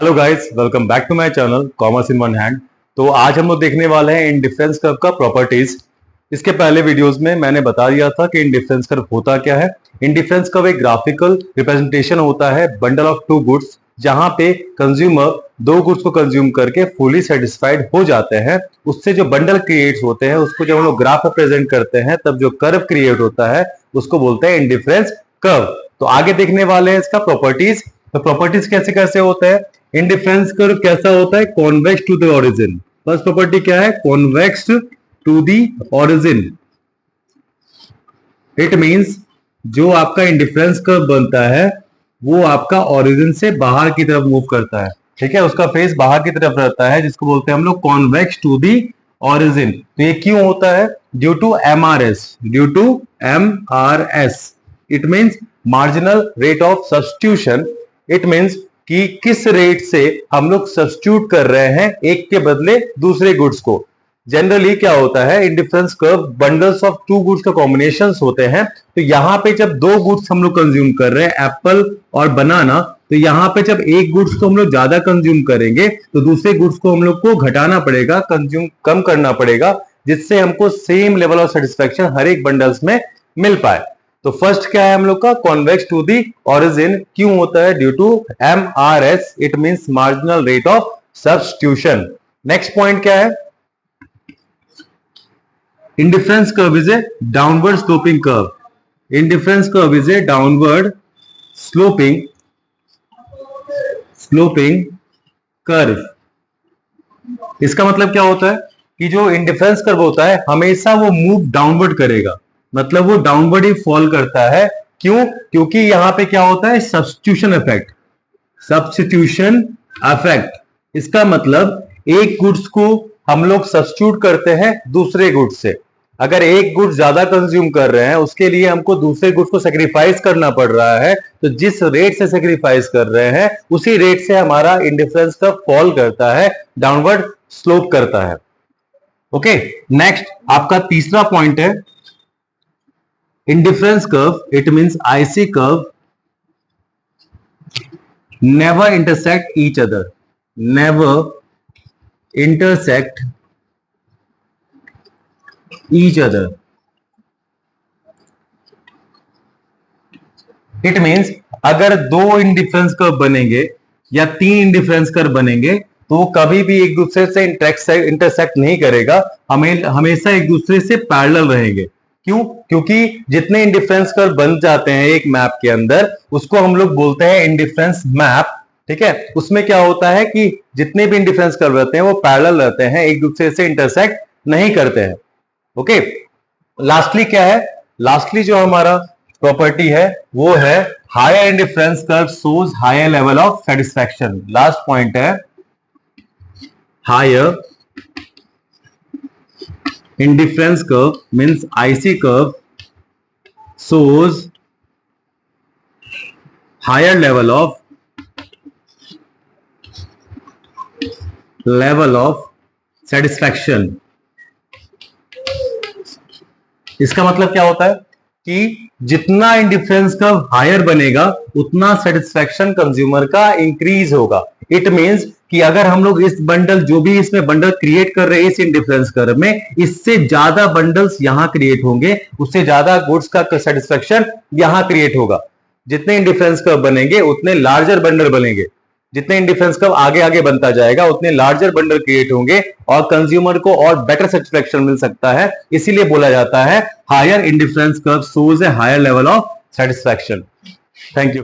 Hello guys, welcome back to my channel commerce in one hand. तो आज हम लोग देखने वाले हैं इंडिफरेंस कर्व का प्रॉपर्टीज। इसके पहले वीडियोस में मैंने बता दिया था कि इंडिफरेंस कर्व होता क्या है। इंडिफरेंस कर्व एक ग्राफिकल रिप्रेजेंटेशन होता है बंडल ऑफ टू गुड्स, जहां पे कंज्यूमर दो गुड्स को कंज्यूम करके फुली सेटिस्फाइड हो जाते हैं। उससे जो बंडल क्रिएट होते हैं उसको जब हम लोग ग्राफ में प्रेजेंट करते हैं तब जो कर्व क्रिएट होता है उसको बोलते हैं इंडिफरेंस कर्व। तो आगे देखने वाले हैं इसका प्रॉपर्टीज। तो प्रॉपर्टीज कैसे कैसे होते हैं। इंडिफरेंस कर्व कैसा होता है, convex to the origin. First property क्या है, convex to the origin. It means जो आपका इंडिफरेंस कर्व बनता है वो आपका ओरिजिन से बाहर की तरफ मूव करता है। ठीक है, उसका फेस बाहर की तरफ रहता है, जिसको बोलते हैं हम लोग कॉन्वेक्स टू द ओरिजिन। तो ये क्यों होता है, due to MRS. Due to MRS it means marginal rate of substitution. It means कि किस रेट से हम लोग सब्स्टिट्यूट कर रहे हैं एक के बदले दूसरे गुड्स को। जनरली क्या होता है, indifference curve bundles of two goods का कॉम्बिनेशंस होते हैं। तो यहां पे जब दो गुड्स हम लोग कंज्यूम कर रहे हैं, एप्पल और बनाना, तो यहां पे जब एक गुड्स को हम लोग ज्यादा कंज्यूम करेंगे तो दूसरे गुड्स को हम लोग को घटाना पड़ेगा, कंज्यूम कम करना पड़ेगा, जिससे हमको सेम लेवल ऑफ सेटिस्फेक्शन हर एक बंडल्स में मिल पाए। तो फर्स्ट क्या है हम लोग का, कॉन्वेक्स टू दी ओरिजिन। क्यों होता है, due to MRS. It means marginal rate of substitution. Next point क्या है, indifference curve is a downward sloping curve. Indifference curve is a downward sloping curve. इसका मतलब क्या होता है कि जो इंडिफरेंस कर्व होता है हमेशा वो मूव डाउनवर्ड करेगा, मतलब वो डाउनवर्ड ही फॉल करता है। क्यों, क्योंकि यहां पे क्या होता है, सब्स्टिट्यूशन इफेक्ट। सब्स्टिट्यूशन इफेक्ट इसका मतलब एक गुड्स को हम लोग सब्स्टिट्यूट करते हैं दूसरे गुड्स से। अगर एक गुड्स ज्यादा कंज्यूम कर रहे हैं उसके लिए हमको दूसरे गुड्स को सेक्रीफाइस करना पड़ रहा है, तो जिस रेट से सेक्रीफाइस कर रहे हैं उसी रेट से हमारा इंडिफरेंस कर्व फॉल करता है, डाउनवर्ड स्लोप करता है। ओके, नेक्स्ट आपका तीसरा पॉइंट है indifference curve. It means IC curve never intersect each other. Never intersect each other. It means अगर दो इंडिफरेंस कर्व बनेंगे या तीन इंडिफरेंस कर्व बनेंगे तो वो कभी भी एक दूसरे से इंटरसेक्ट नहीं करेगा, हमेशा एक दूसरे से पैरेलल रहेंगे। क्यों, क्योंकि जितने इंडिफरेंस कर्व बन जाते हैं एक मैप के अंदर उसको हम लोग बोलते हैं इंडिफरेंस मैप। ठीक है, उसमें क्या होता है कि जितने भी इंडिफरेंस कर्व रहते हैं वो पैरेलल रहते हैं, एक दूसरे से इंटरसेक्ट नहीं करते हैं। ओके, लास्टली क्या है, लास्टली जो हमारा प्रॉपर्टी है वो है higher indifference curve shows higher level of satisfaction. Last point है higher indifference curve means IC curve shows higher level of satisfaction। इसका मतलब क्या होता है कि जितना इंडिफरेंस कर्व हायर बनेगा उतना सेटिस्फैक्शन कंज्यूमर का इंक्रीज होगा। इट मींस कि अगर हम लोग इस बंडल जो भी इसमें बंडल क्रिएट कर रहे हैं इस इंडिफरेंस कर्व में, इससे ज्यादा बंडल्स यहां क्रिएट होंगे, उससे ज्यादा गुड्स का सेटिस्फैक्शन यहां क्रिएट होगा। जितने इंडिफरेंस कर्व बनेंगे उतने लार्जर बंडल बनेंगे, जितने इंडिफरेंस कर्व आगे आगे बनता जाएगा उतने लार्जर बंडल क्रिएट होंगे और कंज्यूमर को और बेटर सेटिस्फैक्शन मिल सकता है। इसीलिए बोला जाता है higher indifference curve shows a higher level of satisfaction. Thank you.